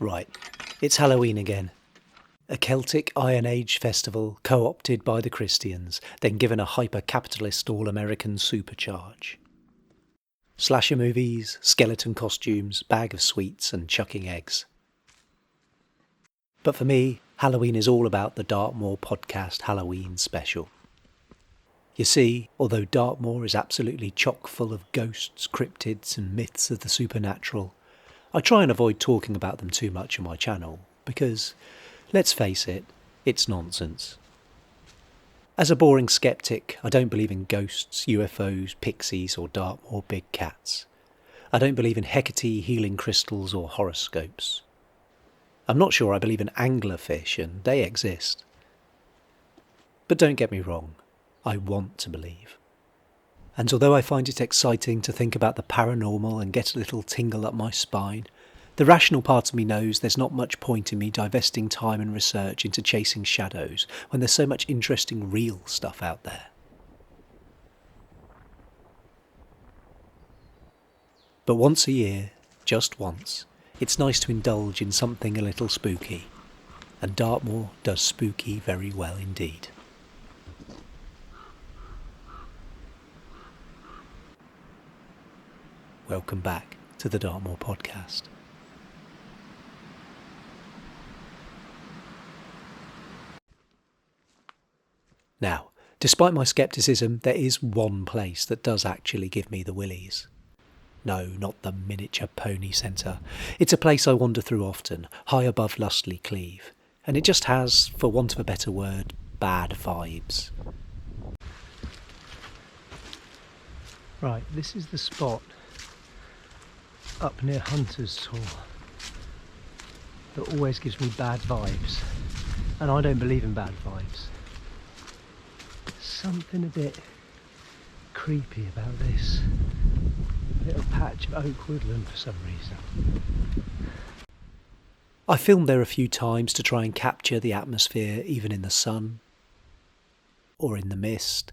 Right, it's Halloween again. A Celtic Iron Age festival co-opted by the Christians, then given a hyper-capitalist all-American supercharge. Slasher movies, skeleton costumes, bag of sweets and chucking eggs. But for me, Halloween is all about the Dartmoor podcast Halloween special. You see, although Dartmoor is absolutely chock full of ghosts, cryptids and myths of the supernatural, I try and avoid talking about them too much on my channel, because, let's face it, it's nonsense. As a boring skeptic, I don't believe in ghosts, UFOs, pixies or Dartmoor big cats. I don't believe in Hecate, healing crystals or horoscopes. I'm not sure I believe in anglerfish, and they exist. But don't get me wrong, I want to believe. And although I find it exciting to think about the paranormal and get a little tingle up my spine, the rational part of me knows there's not much point in me divesting time and research into chasing shadows when there's so much interesting real stuff out there. But once a year, just once, it's nice to indulge in something a little spooky. And Dartmoor does spooky very well indeed. Welcome back to the Dartmoor podcast. Now, despite my scepticism, there is one place that does actually give me the willies. No, not the Miniature Pony Centre. It's a place I wander through often, high above Lustley Cleeve, and it just has, for want of a better word, bad vibes. Right, this is the spot up near Hunters Tor that always gives me bad vibes, and I don't believe in bad vibes. Something a bit creepy about this little patch of oak woodland for some reason. I filmed there a few times to try and capture the atmosphere even in the sun or in the mist,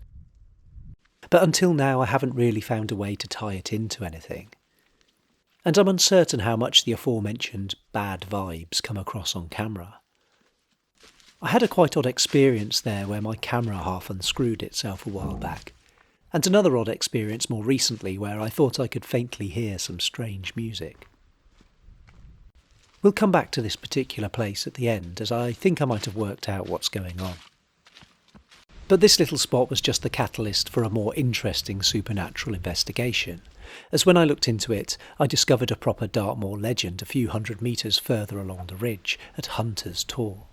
but until now I haven't really found a way to tie it into anything. And I'm uncertain how much the aforementioned bad vibes come across on camera. I had a quite odd experience there where my camera half unscrewed itself a while back, and another odd experience more recently where I thought I could faintly hear some strange music. We'll come back to this particular place at the end, as I think I might have worked out what's going on. But this little spot was just the catalyst for a more interesting supernatural investigation, as when I looked into it, I discovered a proper Dartmoor legend a few hundred metres further along the ridge at Hunters Tor.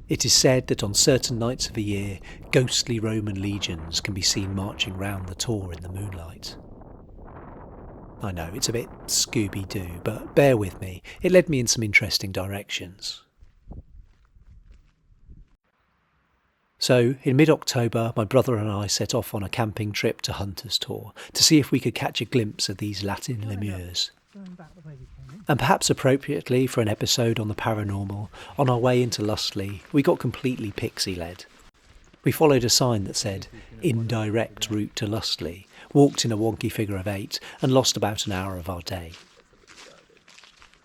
It is said that on certain nights of the year, ghostly Roman legions can be seen marching round the Tor in the moonlight. I know, it's a bit Scooby-Doo, but bear with me, it led me in some interesting directions. So, in mid-October, my brother and I set off on a camping trip to Hunters Tor to see if we could catch a glimpse of these Latin lemures. And perhaps appropriately for an episode on the paranormal, on our way into Lustley, we got completely pixie-led. We followed a sign that said, "Indirect route to Lustley," walked in a wonky figure of 8, and lost about an hour of our day.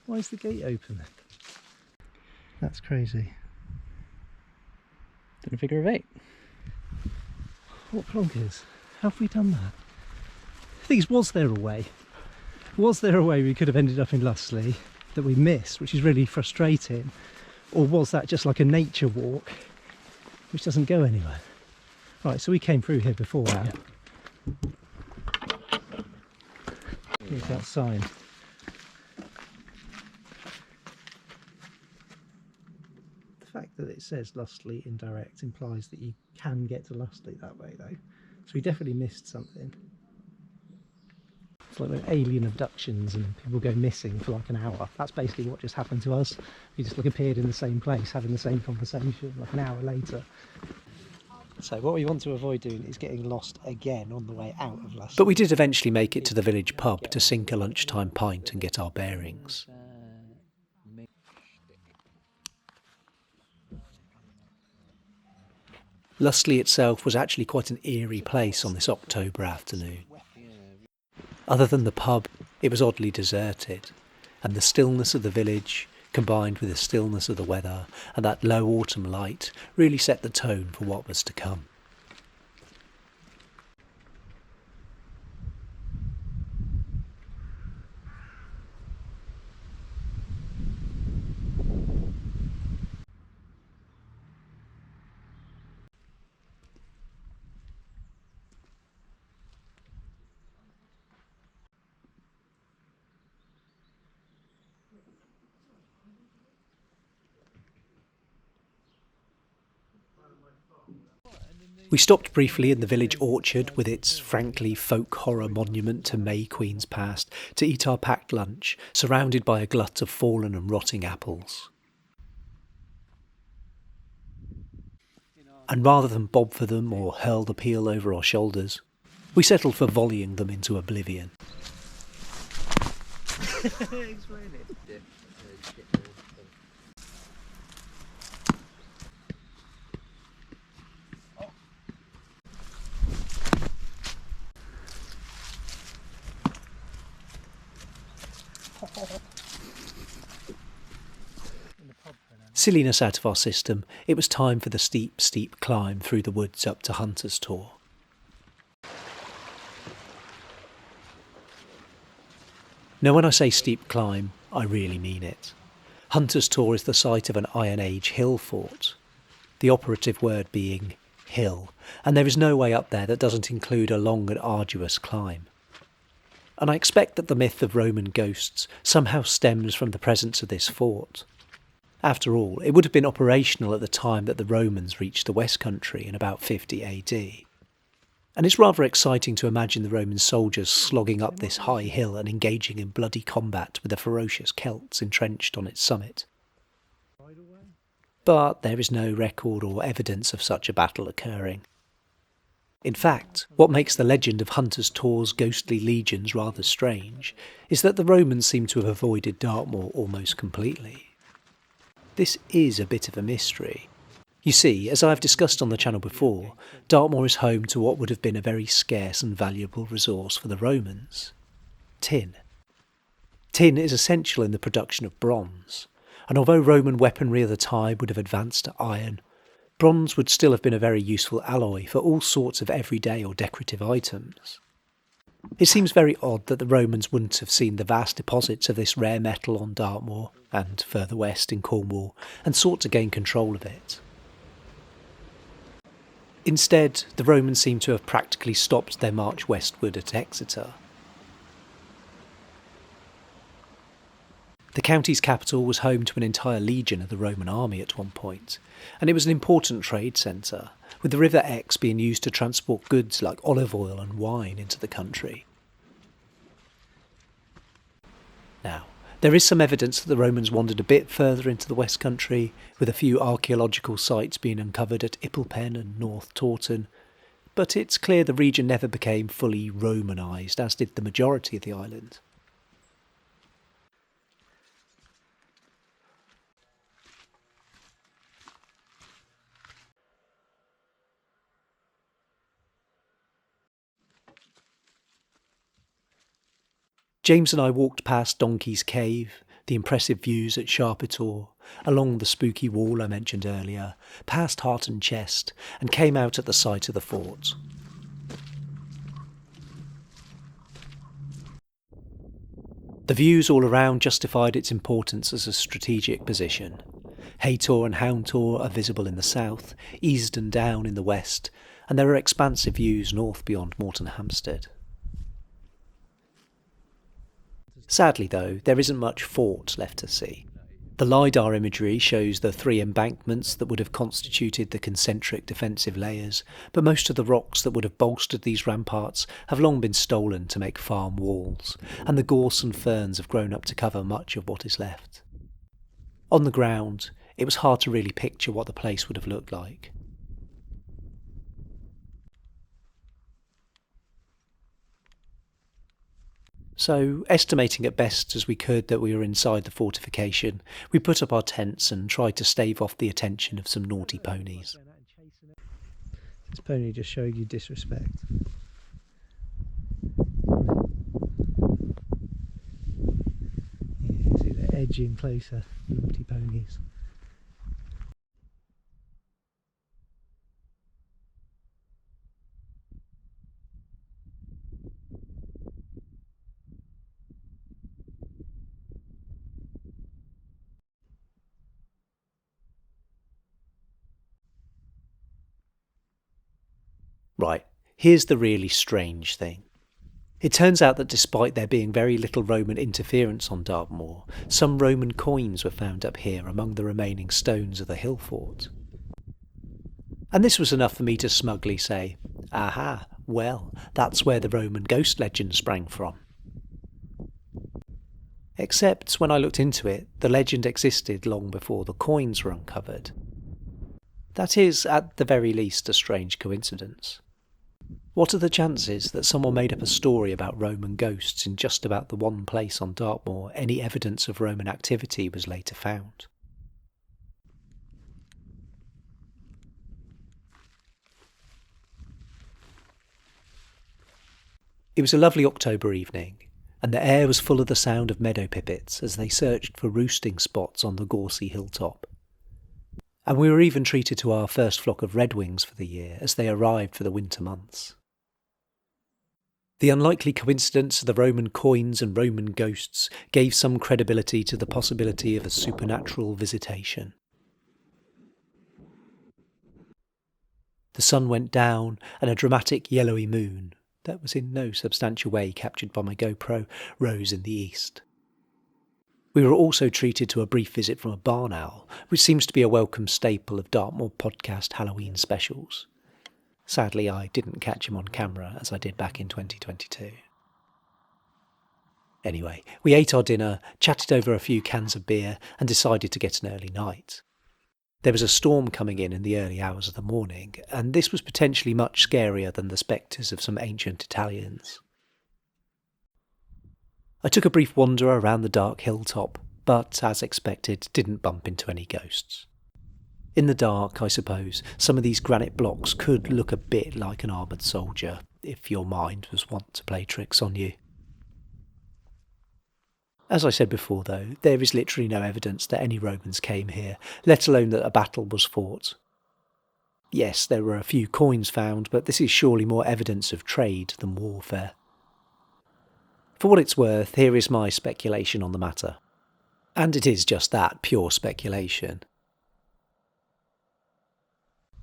Why is the gate open? That's crazy. In a figure of 8. What plonkers? How have we done that? The thing is, was there a way? Was there a way we could have ended up in Lustley that we missed, which is really frustrating? Or was that just like a nature walk, which doesn't go anywhere? Right, so we came through here before now. Yeah. Here's that sign. The fact that it says Lustley indirect implies that you can get to Lustley that way though. So we definitely missed something. It's like when alien abductions and people go missing for like an hour. That's basically what just happened to us. We just appeared in the same place, having the same conversation like an hour later. So what we want to avoid doing is getting lost again on the way out of Lustley. But we did eventually make it to the village pub to sink a lunchtime pint and get our bearings. Lustley itself was actually quite an eerie place on this October afternoon. Other than the pub, it was oddly deserted, And the stillness of the village, combined with the stillness of the weather and that low autumn light, really set the tone for what was to come. We stopped briefly in the village orchard with its frankly folk horror monument to May Queen's past to eat our packed lunch, surrounded by a glut of fallen and rotting apples. And rather than bob for them or hurl the peel over our shoulders, we settled for volleying them into oblivion. Silliness out of our system, it was time for the steep climb through the woods up to Hunters Tor. Now when I say steep climb, I really mean it. Hunters Tor is the site of an Iron Age Hillfort, the operative word being hill, and there is no way up there that doesn't include a long and arduous climb. And I expect that the myth of Roman ghosts somehow stems from the presence of this fort. After all, it would have been operational at the time that the Romans reached the West Country in about 50 AD. And it's rather exciting to imagine the Roman soldiers slogging up this high hill and engaging in bloody combat with the ferocious Celts entrenched on its summit. But there is no record or evidence of such a battle occurring. In fact, what makes the legend of Hunters Tor's ghostly legions rather strange is that the Romans seem to have avoided Dartmoor almost completely. This is a bit of a mystery. You see, as I've discussed on the channel before, Dartmoor is home to what would have been a very scarce and valuable resource for the Romans: tin. Tin is essential in the production of bronze, and although Roman weaponry of the time would have advanced to iron, bronze would still have been a very useful alloy for all sorts of everyday or decorative items. It seems very odd that the Romans wouldn't have seen the vast deposits of this rare metal on Dartmoor, and further west in Cornwall, and sought to gain control of it. Instead, the Romans seem to have practically stopped their march westward at Exeter. The county's capital was home to an entire legion of the Roman army at one point, and it was an important trade centre, with the River Exe being used to transport goods like olive oil and wine into the country. Now, there is some evidence that the Romans wandered a bit further into the West Country, with a few archaeological sites being uncovered at Ipplepen and North Taunton, but it's clear the region never became fully Romanised, as did the majority of the island. James and I walked past Donkey's Cave, the impressive views at Tor, along the spooky wall I mentioned earlier, past Heart and Chest, and came out at the site of the fort. The views all around justified its importance as a strategic position. Haytor and Houndtor are visible in the south, Easden Down in the west, and there are expansive views north beyond Morton Hampstead. Sadly though, there isn't much fort left to see. The LiDAR imagery shows the 3 embankments that would have constituted the concentric defensive layers, but most of the rocks that would have bolstered these ramparts have long been stolen to make farm walls, and the gorse and ferns have grown up to cover much of what is left. On the ground, it was hard to really picture what the place would have looked like. So, estimating at best as we could that we were inside the fortification, we put up our tents and tried to stave off the attention of some naughty ponies. This pony just showing you disrespect. Yeah. edge in closer, naughty ponies. Right, here's the really strange thing. It turns out that despite there being very little Roman interference on Dartmoor, some Roman coins were found up here among the remaining stones of the Hillfort. And this was enough for me to smugly say, aha, well, that's where the Roman ghost legend sprang from. Except when I looked into it, the legend existed long before the coins were uncovered. That is, at the very least, a strange coincidence. What are the chances that someone made up a story about Roman ghosts in just about the one place on Dartmoor any evidence of Roman activity was later found? It was a lovely October evening, and the air was full of the sound of meadow pipits as they searched for roosting spots on the gorsy hilltop. And we were even treated to our first flock of redwings for the year as they arrived for the winter months. The unlikely coincidence of the Roman coins and Roman ghosts gave some credibility to the possibility of a supernatural visitation. The sun went down, and a dramatic yellowy moon, that was in no substantial way captured by my GoPro, rose in the east. We were also treated to a brief visit from a barn owl, which seems to be a welcome staple of Dartmoor podcast Halloween specials. Sadly, I didn't catch him on camera as I did back in 2022. Anyway, we ate our dinner, chatted over a few cans of beer, and decided to get an early night. There was a storm coming in the early hours of the morning, and this was potentially much scarier than the spectres of some ancient Italians. I took a brief wander around the dark hilltop, but, as expected, didn't bump into any ghosts. In the dark, I suppose, some of these granite blocks could look a bit like an armoured soldier, if your mind was wont to play tricks on you. As I said before, though, there is literally no evidence that any Romans came here, let alone that a battle was fought. Yes, there were a few coins found, but this is surely more evidence of trade than warfare. For what it's worth, here is my speculation on the matter. And it is just that, pure speculation.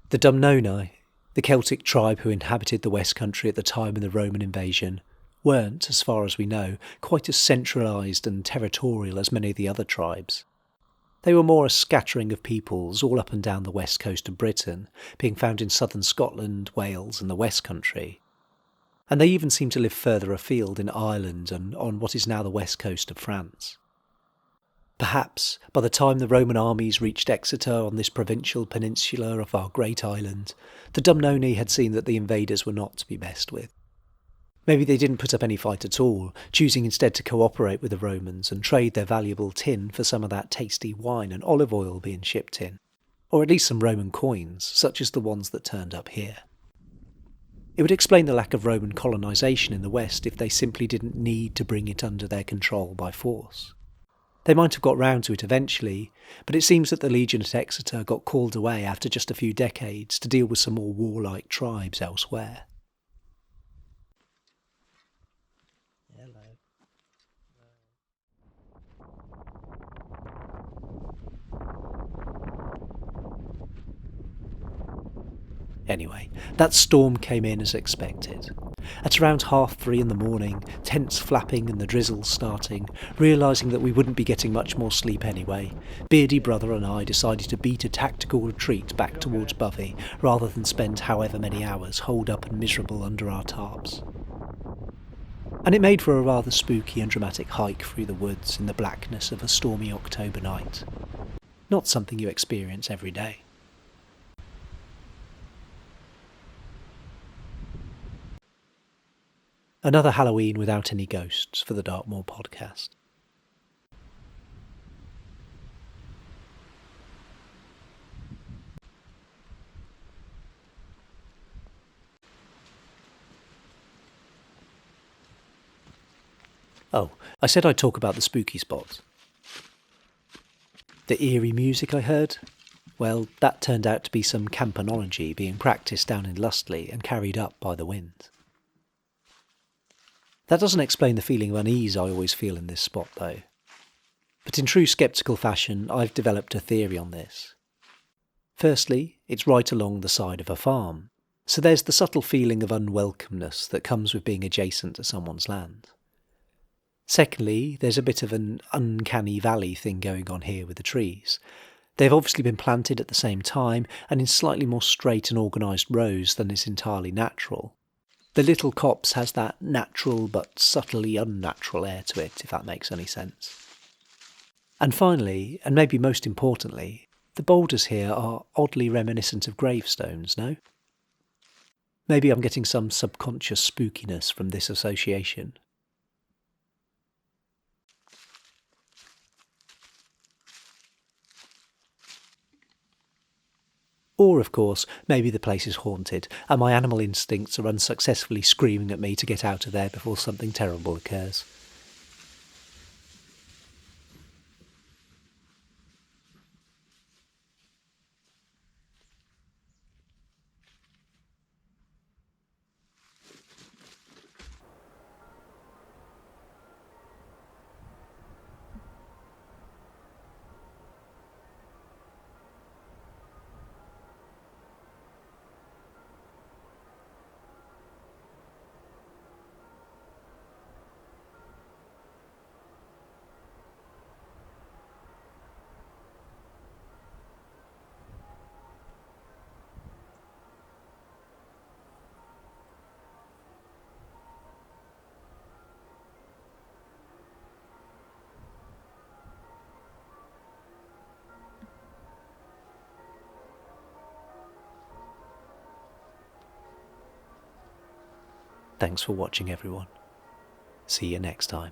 The Dumnoni, the Celtic tribe who inhabited the West Country at the time of the Roman invasion, weren't, as far as we know, quite as centralised and territorial as many of the other tribes. They were more a scattering of peoples all up and down the west coast of Britain, being found in southern Scotland, Wales and the West Country. And they even seem to live further afield in Ireland and on what is now the west coast of France. Perhaps, by the time the Roman armies reached Exeter on this provincial peninsula of our great island, the Dumnoni had seen that the invaders were not to be messed with. Maybe they didn't put up any fight at all, choosing instead to cooperate with the Romans and trade their valuable tin for some of that tasty wine and olive oil being shipped in, or at least some Roman coins, such as the ones that turned up here. It would explain the lack of Roman colonisation in the West if they simply didn't need to bring it under their control by force. They might have got round to it eventually, but it seems that the Legion at Exeter got called away after just a few decades to deal with some more warlike tribes elsewhere. Anyway, that storm came in as expected. At around 3:30 in the morning, tents flapping and the drizzle starting, realising that we wouldn't be getting much more sleep anyway, Beardy Brother and I decided to beat a tactical retreat back towards Bovey, rather than spend however many hours holed up and miserable under our tarps. And it made for a rather spooky and dramatic hike through the woods in the blackness of a stormy October night. Not something you experience every day. Another Halloween without any ghosts for the Dartmoor podcast. Oh, I said I'd talk about the spooky spots. The eerie music I heard? Well, that turned out to be some campanology being practised down in Lustley and carried up by the wind. That doesn't explain the feeling of unease I always feel in this spot, though. But in true sceptical fashion, I've developed a theory on this. Firstly, it's right along the side of a farm, so there's the subtle feeling of unwelcomeness that comes with being adjacent to someone's land. Secondly, there's a bit of an uncanny valley thing going on here with the trees. They've obviously been planted at the same time and in slightly more straight and organised rows than is entirely natural. The little copse has that natural but subtly unnatural air to it, if that makes any sense. And finally, and maybe most importantly, the boulders here are oddly reminiscent of gravestones, no? Maybe I'm getting some subconscious spookiness from this association. Or, of course, maybe the place is haunted, and my animal instincts are unsuccessfully screaming at me to get out of there before something terrible occurs. Thanks for watching, everyone. See you next time.